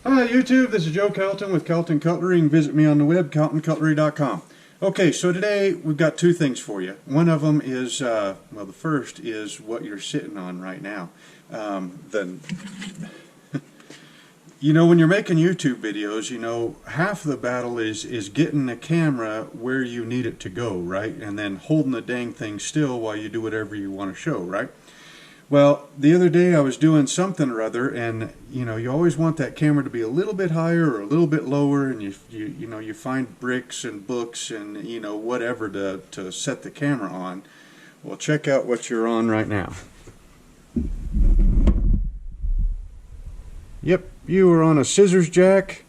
Hi YouTube, this is Joe Calton with Calton Cutlery. You can visit me on the web, caltoncutlery.com. Okay, so today we've got two things for you. One of them is, well, the first is what you're sitting on right now. When you're making YouTube videos, half the battle is getting the camera where you need it to go, right? And then holding the dang thing still while you do whatever you want to show, right? Well, the other day I was doing something or other, and you always want that camera to be a little bit higher or a little bit lower, and you find bricks and books and whatever to set the camera on. Well, check out what you're on right now. Yep, you are on a scissors jack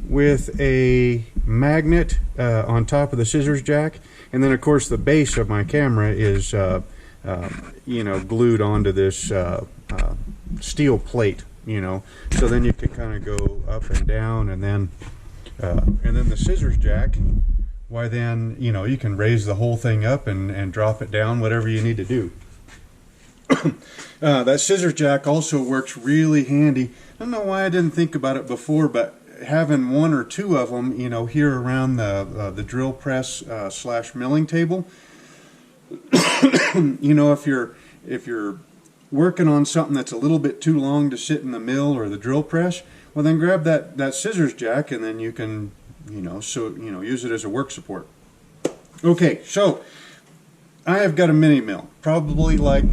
with a magnet on top of the scissors jack, and then of course the base of my camera is glued onto this steel plate, so then you can kind of go up and down, and then the scissors jack, why then, you can raise the whole thing up and drop it down, whatever you need to do. That scissors jack also works really handy. I don't know why I didn't think about it before, but having one or two of them, here around the drill press / milling table, if you're working on something that's a little bit too long to sit in the mill or the drill press, well then grab that scissors jack, and then you can use it as a work support. Okay, so I have got a mini mill, probably like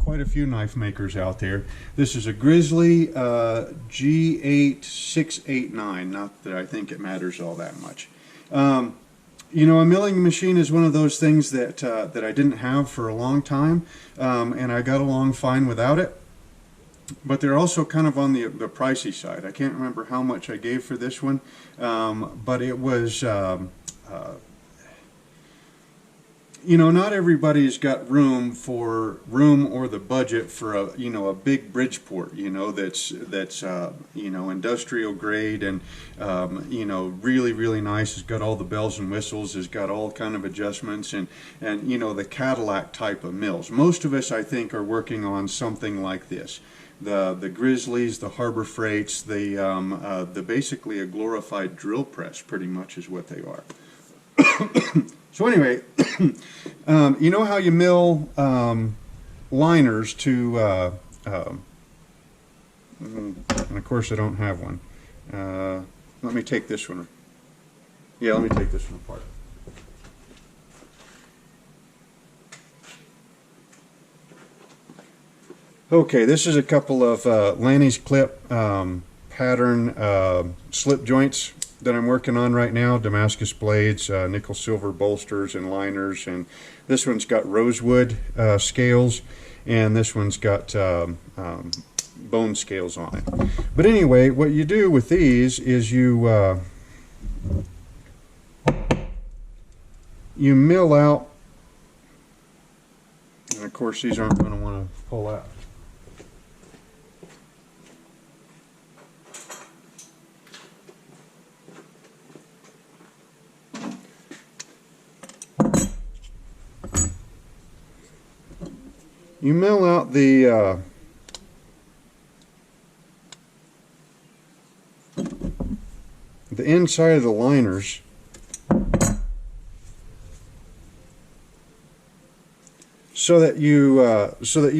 quite a few knife makers out there. This is a Grizzly G8689, not that I think it matters all that much. A milling machine is one of those things that I didn't have for a long time, and I got along fine without it. But they're also kind of on the pricey side. I can't remember how much I gave for this one, but it was not everybody's got room or the budget for a big Bridgeport, that's industrial grade and really nice. It's got all the bells and whistles. It's got all kind of adjustments and the Cadillac type of mills. Most of us, I think, are working on something like this. The Grizzlies, the Harbor Freights, the basically a glorified drill press, pretty much is what they are. So anyway, you know how you mill liners to, and of course I don't have one. Let me take this one. Yeah, let me take this one apart. Okay, this is a couple of Lanny's Clip pattern slip joints that I'm working on right now. Damascus blades, nickel silver bolsters and liners, and this one's got rosewood scales, and this one's got bone scales on it. But anyway, what you do with these is you mill out, and of course these aren't going to want to pull out. You mill out the inside of the liners so that you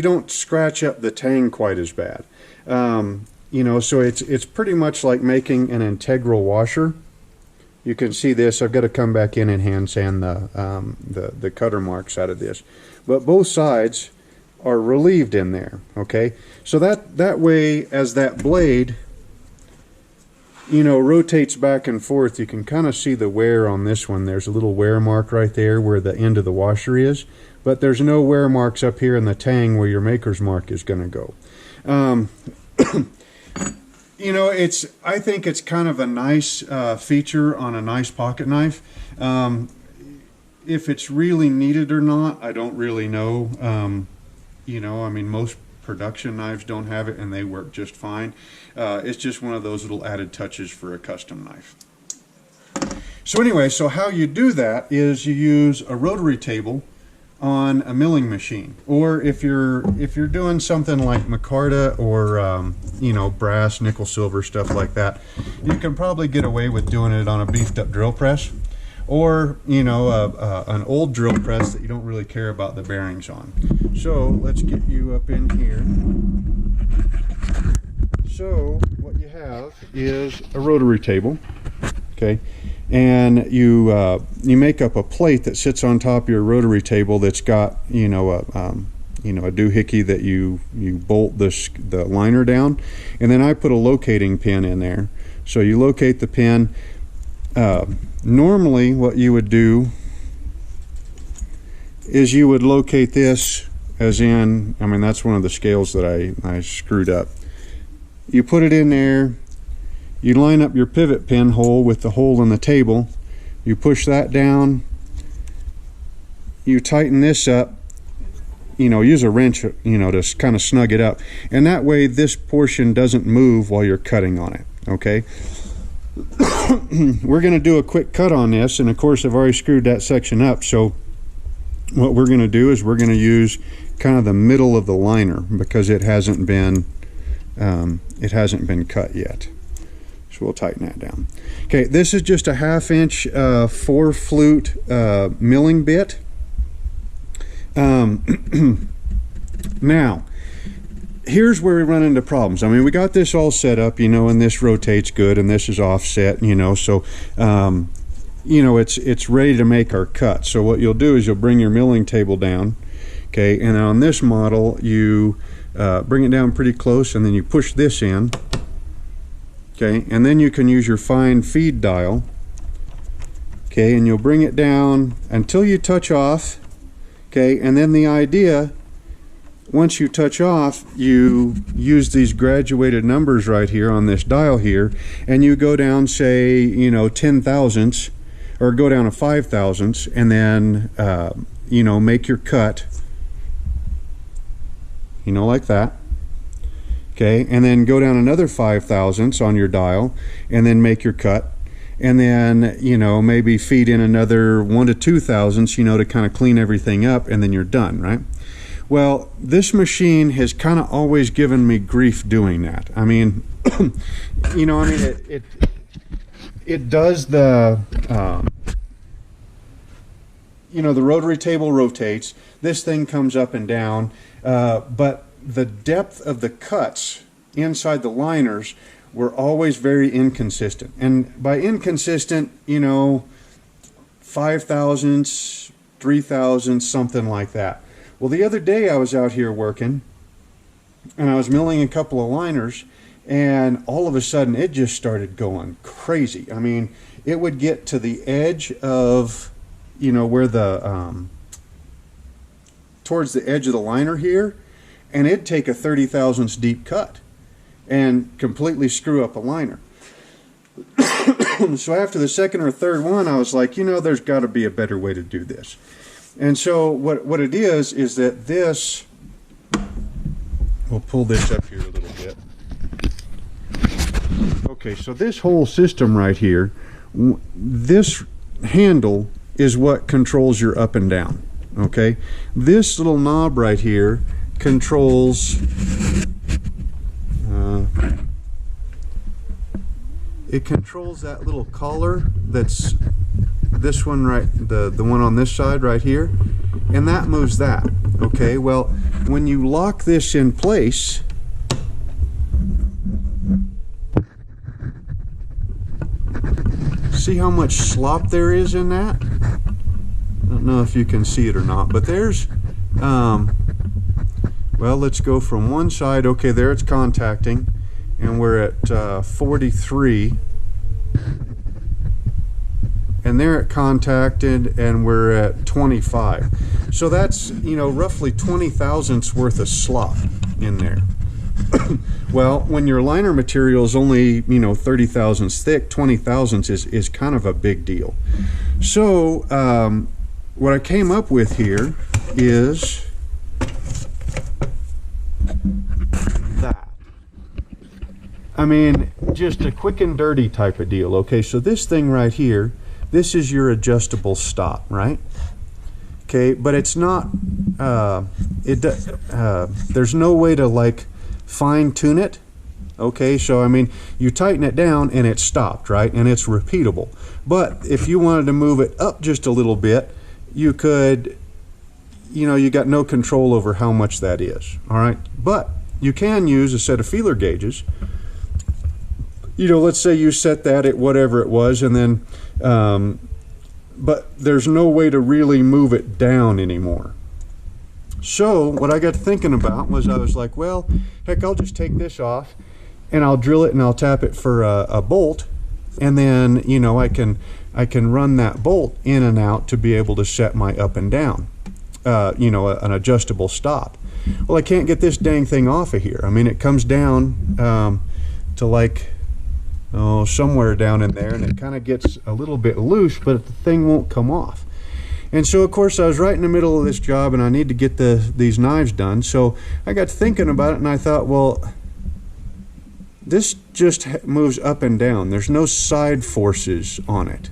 don't scratch up the tang quite as bad. So it's pretty much like making an integral washer. You can see this. I've got to come back in and hand sand the cutter marks out of this, but both sides are relieved in there. Okay, so that way, as that blade rotates back and forth, you can kind of see the wear on this one. There's a little wear mark right there where the end of the washer is, but there's no wear marks up here in the tang where your maker's mark is going to go. I think it's kind of a nice feature on a nice pocket knife. If it's really needed or not, I don't really know. Most production knives don't have it, and they work just fine. It's just one of those little added touches for a custom knife. So anyway, so how you do that is you use a rotary table on a milling machine. Or if you're doing something like micarta or you know, brass, nickel, silver, stuff like that, you can probably get away with doing it on a beefed up drill press, or you know, an old drill press that you don't really care about the bearings on. So let's get you up in here. So what you have is a rotary table, okay, and you make up a plate that sits on top of your rotary table that's got, you know, a doohickey that you bolt the liner down, and then I put a locating pin in there. So you locate the pin. Normally what you would do is you would locate this as in, I mean, that's one of the scales that I screwed up. You put it in there, you line up your pivot pin hole with the hole in the table, you push that down, you tighten this up, you know, use a wrench, you know, to kind of snug it up, and that way this portion doesn't move while you're cutting on it, okay? We're going to do a quick cut on this, and of course I've already screwed that section up, so what we're going to do is we're going to use kind of the middle of the liner because it hasn't been cut yet. So we'll tighten that down. Okay, this is just a 1/2 inch 4-flute milling bit. Now, here's where we run into problems. I mean, we got this all set up, you know, and this rotates good, and this is offset, you know, so you know, it's ready to make our cut. So what you'll do is you'll bring your milling table down, okay, and on this model you bring it down pretty close, and then you push this in, okay, and then you can use your fine feed dial, okay, and you'll bring it down until you touch off, okay, and then the idea, once you touch off, you use these graduated numbers right here on this dial here, and you go down, say, you know, 10 thousandths, or go down to 5 thousandths, and then you know, make your cut, you know, like that, okay, and then go down another 5 thousandths on your dial, and then make your cut, and then, you know, maybe feed in another 1 to 2 thousandths, you know, to kind of clean everything up, and then you're done, right? Well, this machine has kind of always given me grief doing that. I mean, you know, I mean, it does the, you know, the rotary table rotates, this thing comes up and down, but the depth of the cuts inside the liners were always very inconsistent. And by inconsistent, you know, 5 thousandths, 3 thousandths, something like that. Well, the other day I was out here working, and I was milling a couple of liners, and all of a sudden it just started going crazy. I mean, it would get to the edge of, you know, where the towards the edge of the liner here, and it'd take a 30 thousandths deep cut and completely screw up a liner. So after the second or third one, I was like, you know, there's got to be a better way to do this. And so what it is that this, we'll pull this up here a little bit. Okay, so this whole system right here, this handle is what controls your up and down, okay? This little knob right here controls, it controls that little collar that's this one, right, the one on this side right here, and that moves that, okay? Well, when you lock this in place, see how much slop there is in that? I don't know if you can see it or not, but there's, well, let's go from one side. Okay, there it's contacting, and we're at 43, and there it contacted, and we're at 25. So that's, you know, roughly 20 thousandths worth of slop in there. Well, when your liner material is only, you know, 30 thousandths thick, 20 thousandths is kind of a big deal. So what I came up with here is that. I mean, just a quick and dirty type of deal. Okay, so this thing right here, this is your adjustable stop, right? okay, but it's not, there's no way to like fine tune it. Okay, so I mean, you tighten it down and it's stopped, right? And it's repeatable. But if you wanted to move it up just a little bit, you could, you know, you got no control over how much that is, all right? But you can use a set of feeler gauges. You know, let's say you set that at whatever it was, and then, but there's no way to really move it down anymore. So what I got thinking about was, I was like, well, heck, I'll just take this off and I'll drill it and I'll tap it for a bolt, and then, you know, I can run that bolt in and out to be able to set my up and down, you know, an adjustable stop. Well, I can't get this dang thing off of here. I mean, it comes down to like, oh, somewhere down in there, and it kind of gets a little bit loose, but the thing won't come off. And so, of course, I was right in the middle of this job, and I need to get these knives done. So I got thinking about it, and I thought, well, this just moves up and down. There's no side forces on it.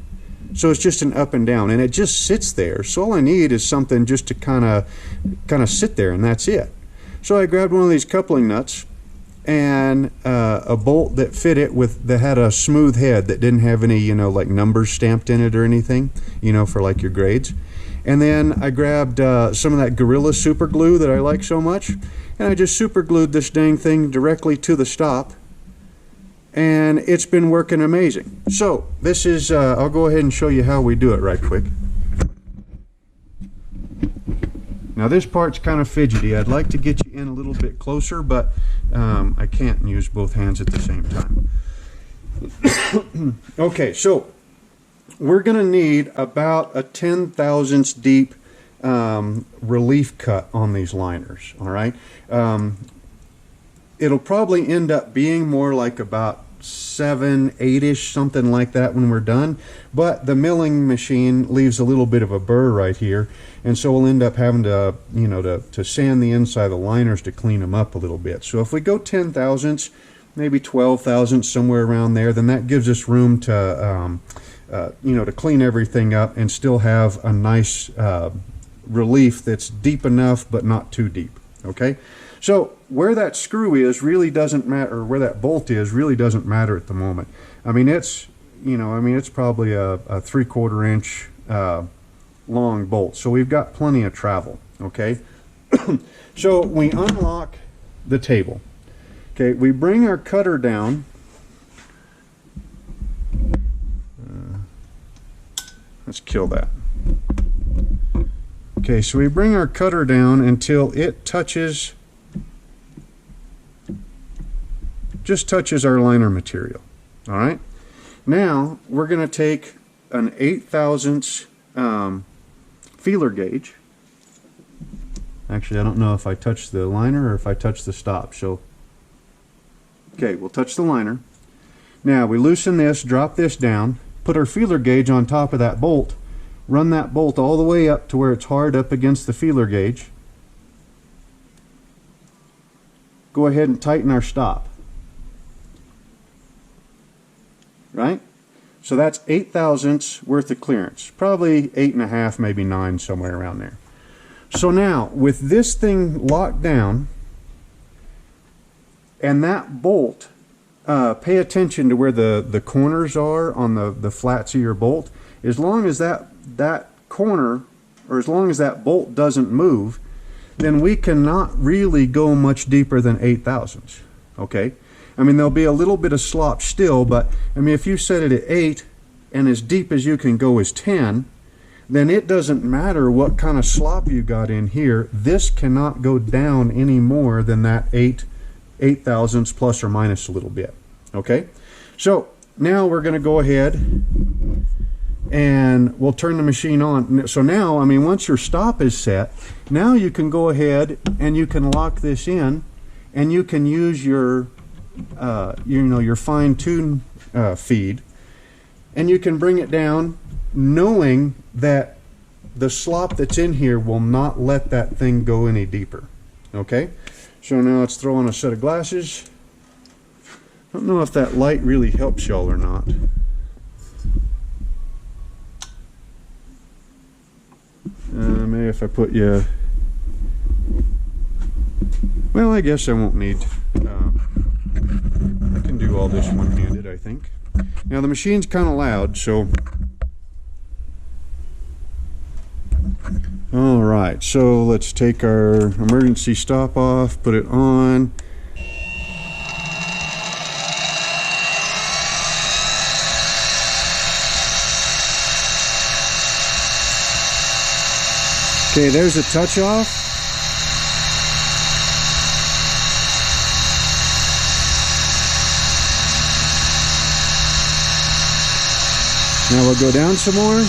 So it's just an up and down, and it just sits there. So all I need is something just to kind of sit there, and that's it. So I grabbed one of these coupling nuts and a bolt that fit it that had a smooth head that didn't have any, you know, like numbers stamped in it or anything, you know, for like your grades. And then I grabbed some of that Gorilla super glue that I like so much, and I just super glued this dang thing directly to the stop, and it's been working amazing. So this is, I'll go ahead and show you how we do it right quick. Now this part's kind of fidgety. I'd like to get you in a little bit closer, but I can't use both hands at the same time. Okay, so we're going to need about a 10 thousandths deep relief cut on these liners, all right? It'll probably end up being more like about 7, 8-ish, something like that when we're done, but the milling machine leaves a little bit of a burr right here, and so we'll end up having to, you know, to sand the inside of the liners to clean them up a little bit. So if we go 10 thousandths, maybe 12 thousandths, somewhere around there, then that gives us room to, you know, to clean everything up and still have a nice relief that's deep enough but not too deep, okay? So where that screw is really doesn't matter, or where that bolt is really doesn't matter at the moment. I mean, it's, you know, I mean, it's probably a 3/4 inch long bolt, so we've got plenty of travel, okay? So we unlock the table, okay? We bring our cutter down. Let's kill that. Okay, so we bring our cutter down until it touches, just touches our liner material. All right, now we're going to take an 8 thousandths feeler gauge. Actually, I don't know if I touch the liner or if I touch the stop. So, okay, we'll touch the liner. Now we loosen this, drop this down, put our feeler gauge on top of that bolt, run that bolt all the way up to where it's hard up against the feeler gauge. Go ahead and tighten our stop. Right? So that's 8 thousandths worth of clearance. Probably 8.5, maybe 9, somewhere around there. So now, with this thing locked down, and that bolt, pay attention to where the corners are on the flats of your bolt. As long as that corner, or as long as that bolt doesn't move, then we cannot really go much deeper than 8 thousandths. Okay? I mean, there'll be a little bit of slop still, but I mean, if you set it at 8 and as deep as you can go is 10, then it doesn't matter what kind of slop you got in here. This cannot go down any more than that 8 thousandths plus or minus a little bit. Okay? So now we're going to go ahead and we'll turn the machine on. So now, I mean, once your stop is set, now you can go ahead and you can lock this in, and you can use your you know, your fine-tune feed, and you can bring it down knowing that the slop that's in here will not let that thing go any deeper. Okay, so now let's throw on a set of glasses. I don't know if that light really helps y'all or not. Maybe if I put you... Well, I guess I won't need... I can do all this one-handed, I think. Now the machine's kind of loud, so... Alright, so let's take our emergency stop off, put it on. Okay, there's a touch off. Now we'll go down some more.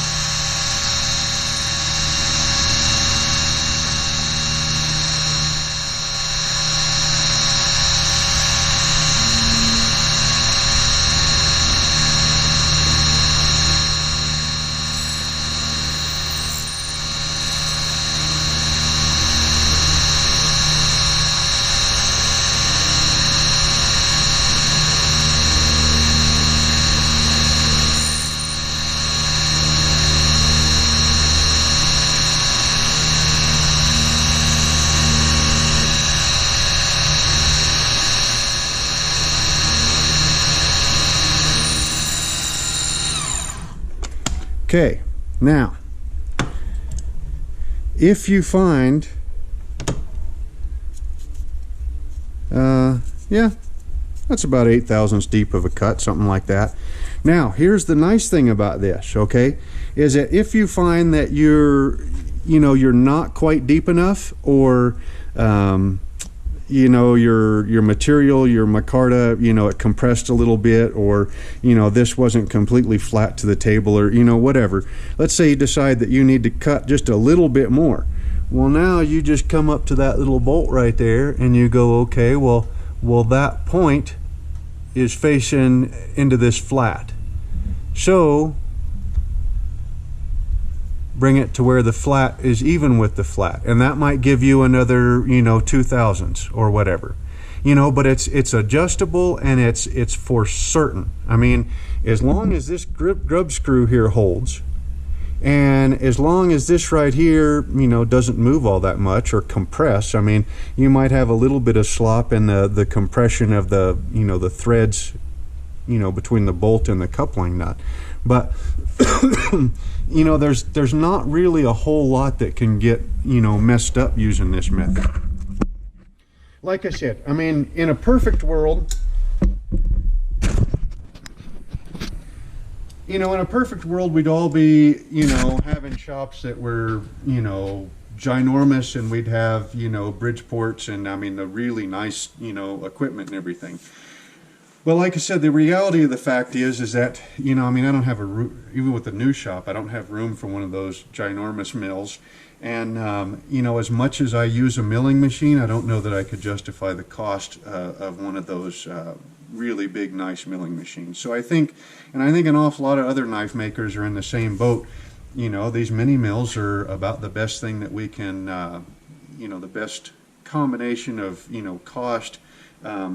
Okay, now, if you find, yeah, that's about 8 thousandths deep of a cut, something like that. Now, here's the nice thing about this, okay, is that if you find that you're not quite deep enough, or your material, your micarta, it compressed a little bit, or this wasn't completely flat to the table, or whatever. Let's say you decide that you need to cut just a little bit more. Well, now you just come up to that little bolt right there and you go, okay, well that point is facing into this flat, so bring it to where the flat is even with the flat, and that might give you another 2 thousandths or whatever, but it's adjustable, and it's for certain. I mean, as long as this grub screw here holds, and as long as this right here doesn't move all that much or compress. I mean, you might have a little bit of slop in the compression of the the threads between the bolt and the coupling nut, but there's not really a whole lot that can get messed up using this method. Like I said, I mean, in a perfect world, in a perfect world, we'd all be having shops that were ginormous, and we'd have Bridgeports, and I mean the really nice equipment and everything. Well, like I said, the reality of the fact is that, I mean, I don't have even with the new shop, I don't have room for one of those ginormous mills. And, as much as I use a milling machine, I don't know that I could justify the cost of one of those really big, nice milling machines. So I think an awful lot of other knife makers are in the same boat. These mini mills are about the best thing that we can, the best combination of, cost,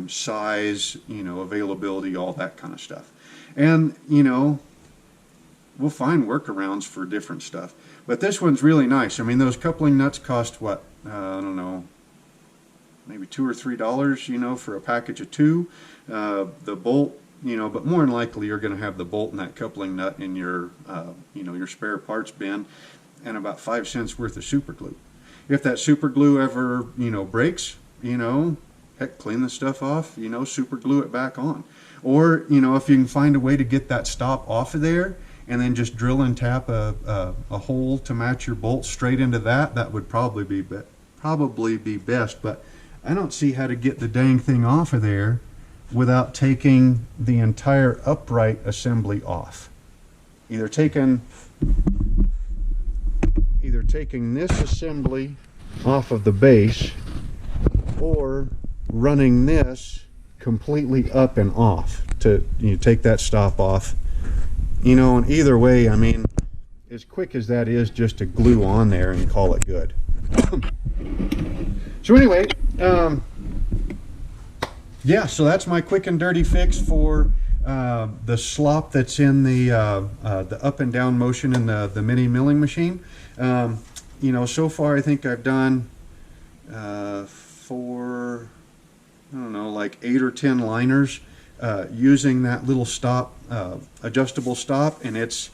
size, availability, all that kind of stuff. And, we'll find workarounds for different stuff. But this one's really nice. I mean, those coupling nuts cost what? I don't know, maybe $2 or $3, for a package of 2. The bolt, but more than likely you're going to have the bolt and that coupling nut in your, your spare parts bin, and about 5 cents worth of super glue. If that super glue ever, breaks, heck, clean the stuff off, super glue it back on. Or, if you can find a way to get that stop off of there, and then just drill and tap a hole to match your bolt straight into that would probably be best. But I don't see how to get the dang thing off of there without taking the entire upright assembly off. Either taking this assembly off of the base, or running this completely up and off to take that stop off. And either way, I mean, as quick as that is just to glue on there and call it good. So anyway, yeah, so that's my quick and dirty fix for the slop that's in the up and down motion in the mini milling machine. you know, so far I think I've done I don't know, like 8 or 10 liners using that little stop, adjustable stop, and it's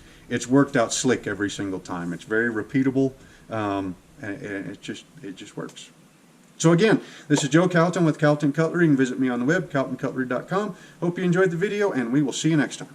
worked out slick every single time. It's very repeatable, and it just works. So again, this is Joe Calton with Calton Cutlery. You can visit me on the web, caltoncutlery.com. Hope you enjoyed the video, and we will see you next time.